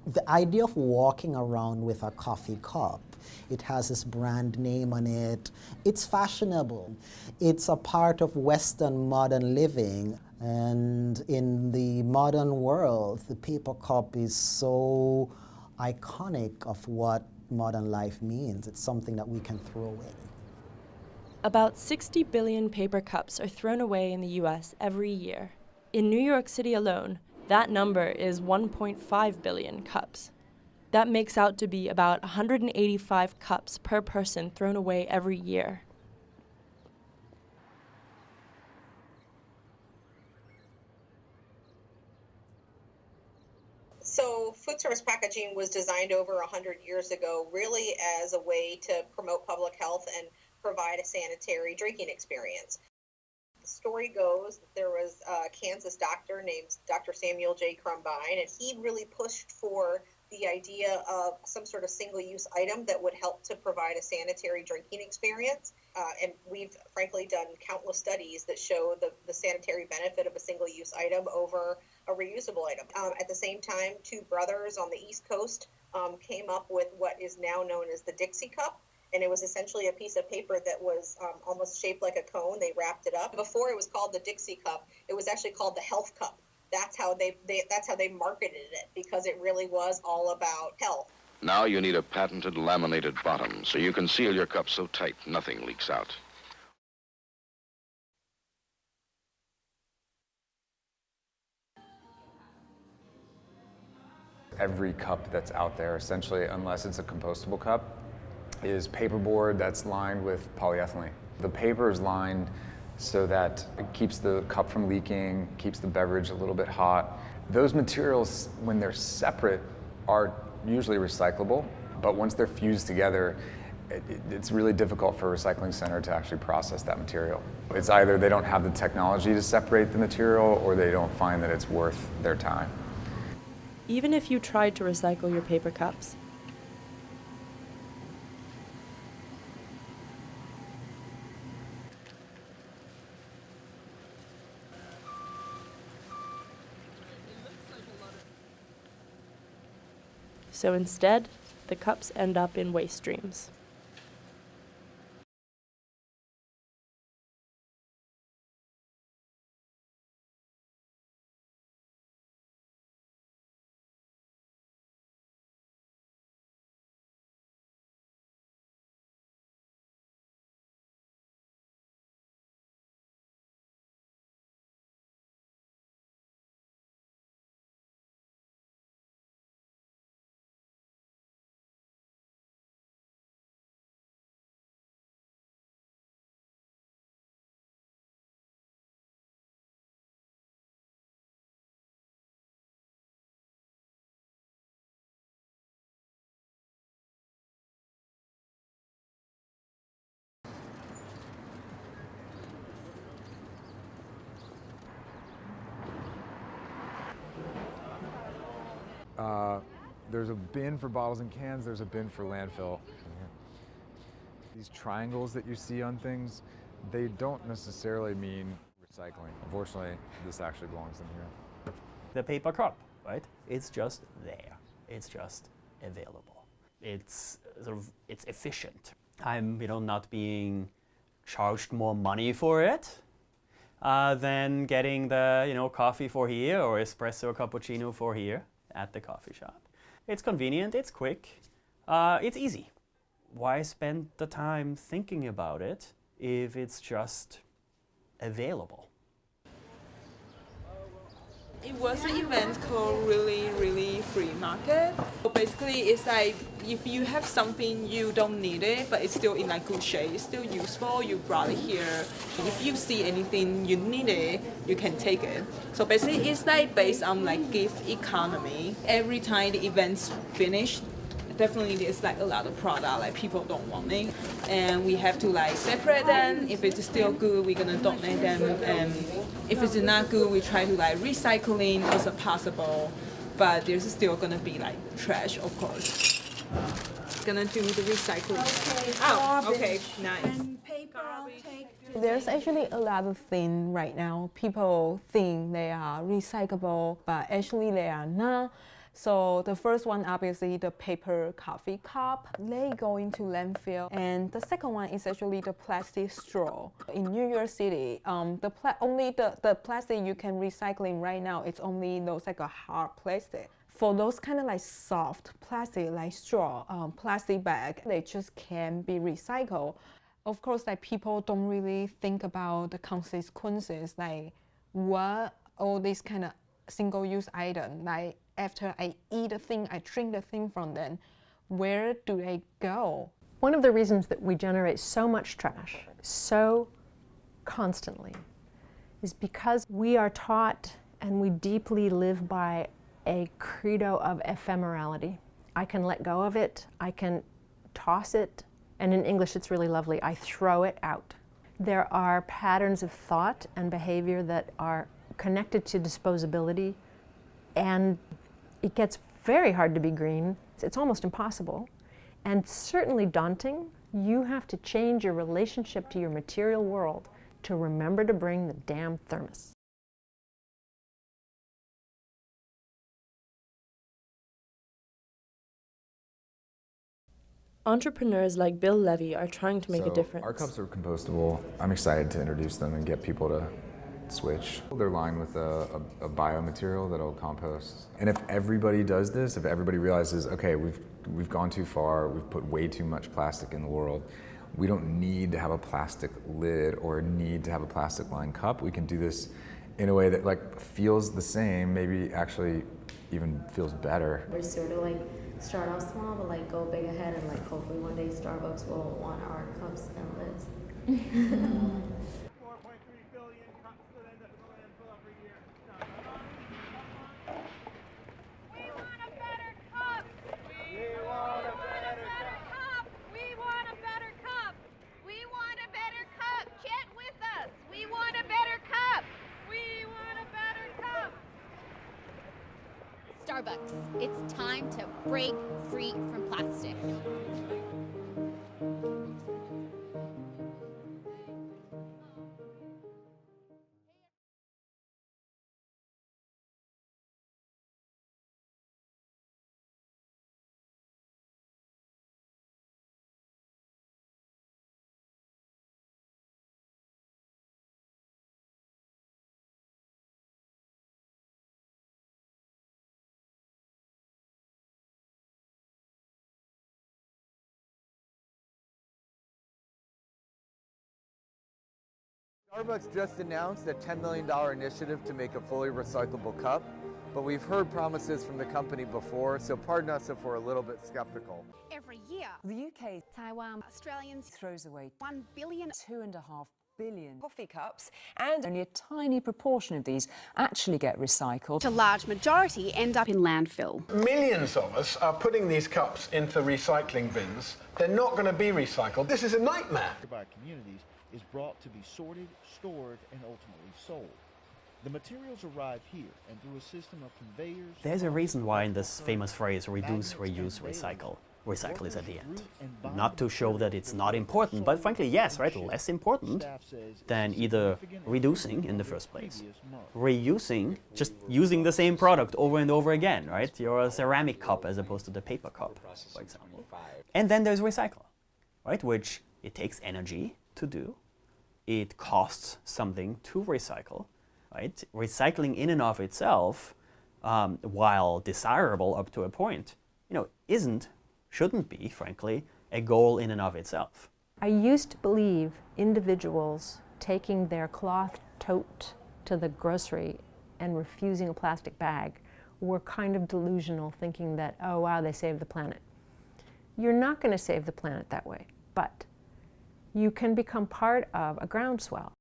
The idea of walking around with a coffee cup, it has this brand name on it, it's fashionable. It's a part of Western modern living, and in the modern world, the paper cup is so iconic of what modern life means. It's something that we can throw away. About 60 billion paper cups are thrown away in the US every year. In New York City alone, that number is 1.5 billion cups. That makes out to be about 185 cups per person thrown away every year. So food service packaging was designed over 100 years ago really as a way to promote public health and provide a sanitary drinking experience. The story goes that there was a Kansas doctor named Dr. Samuel J. Crumbine, and he really pushed for the idea of some sort of single-use item that would help to provide a sanitary drinking experience. And we've frankly done countless studies that show the sanitary benefit of a single-use item over a reusable item. At the same time, two brothers on the East Coast came up with what is now known as the Dixie Cup. And it was essentially a piece of paper that was almost shaped like a cone. They wrapped it up. Before it was called the Dixie Cup, it was actually called the Health Cup. That's how they marketed it, because it really was all about health. Now you need a patented laminated bottom, so you can seal your cup so tight nothing leaks out. Every cup that's out there, essentially, unless it's a compostable cup, is paperboard that's lined with polyethylene. The paper is lined so that it keeps the cup from leaking, keeps the beverage a little bit hot. Those materials, when they're separate, are usually recyclable, but once they're fused together, it's really difficult for a recycling center to actually process that material. It's either they don't have the technology to separate the material, or they don't find that it's worth their time. Even if you tried to recycle your paper cups, so instead, the cups end up in waste streams. There's a bin for bottles and cans, there's a bin for landfill. These triangles that you see on things, they don't necessarily mean recycling. Unfortunately, this actually belongs in here. The paper cup, right? It's just there. It's just available. It's it's efficient. I'm not being charged more money for it than getting the coffee for here or espresso or cappuccino for here at the coffee shop. It's convenient, it's quick, it's easy. Why spend the time thinking about it if it's just available? It was an event called Really Free Market. So basically, it's like if you have something you don't need it, but it's still in like good shape, it's still useful, you brought it here. If you see anything you need it, you can take it. So basically, it's like based on like gift economy. Every time the event's finished, definitely there's like a lot of product like people don't want it, and we have to like separate them. If it's still good, we're gonna donate them, and if it's not good, we try to like recycling as possible. But there's still gonna be like trash, of course. Gonna do the recycling. Oh, okay, nice. There's actually a lot of things right now. People think they are recyclable, but actually they are not. So the first one, obviously, the paper coffee cup, they go into landfill. And the second one is actually the plastic straw. In New York City, the plastic you can recycling right now, it's only those like a hard plastic. For those kind of like soft plastic, like straw, plastic bag, they just can't be recycled. Of course, like people don't really think about the consequences, like what all these kind of single-use items, like after I eat a thing, I drink the thing from them, where do they go? One of the reasons that we generate so much trash so constantly is because we are taught and we deeply live by a credo of ephemerality. I can let go of it, I can toss it, and in English it's really lovely, I throw it out. There are patterns of thought and behavior that are connected to disposability, and it gets very hard to be green. It's almost impossible, and certainly daunting. You have to change your relationship to your material world to remember to bring the damn thermos. Entrepreneurs like Bill Levy are trying to make a difference. Our cups are compostable. I'm excited to introduce them and get people to switch. They're lined with a biomaterial that'll compost. And if everybody does this, if everybody realizes, okay, we've gone too far, we've put way too much plastic in the world, we don't need to have a plastic lid or need to have a plastic lined cup. We can do this in a way that like feels the same, maybe actually even feels better. We're sort of like start off small, but like go big ahead, and like hopefully one day Starbucks will want our cups and lids. 4.3 billion cups that end up in the landfill every year. We want a better cup. We want a better cup. We want a better cup. We want a better cup. Chant with us. We want a better cup. We want a better cup. Starbucks, it's time to break free from plastic. Starbucks just announced a $10 million initiative to make a fully recyclable cup, but we've heard promises from the company before, so pardon us if we're a little bit skeptical. Every year, the UK, Taiwan, Australians throws away 1 billion, 2.5 billion coffee cups, and only a tiny proportion of these actually get recycled. A large majority end up in landfill. Millions of us are putting these cups into recycling bins. They're not going to be recycled. This is a nightmare. By communities is brought to be sorted, stored, and ultimately sold. The materials arrive here, and through a system of conveyors... There's a reason why in this famous phrase, reduce, reuse, recycle, recycle is at the end. Not to show that it's not important, but frankly, yes, right, less important than either reducing in the first place, reusing, just using the same product over and over again, right? Your ceramic cup as opposed to the paper cup, for example. And then there's recycle, right, which it takes energy to do. It costs something to recycle, right? Recycling in and of itself, while desirable up to a point, shouldn't be, frankly, a goal in and of itself. I used to believe individuals taking their cloth tote to the grocery and refusing a plastic bag were kind of delusional, thinking that, oh wow, they saved the planet. You're not going to save the planet that way, but you can become part of a groundswell.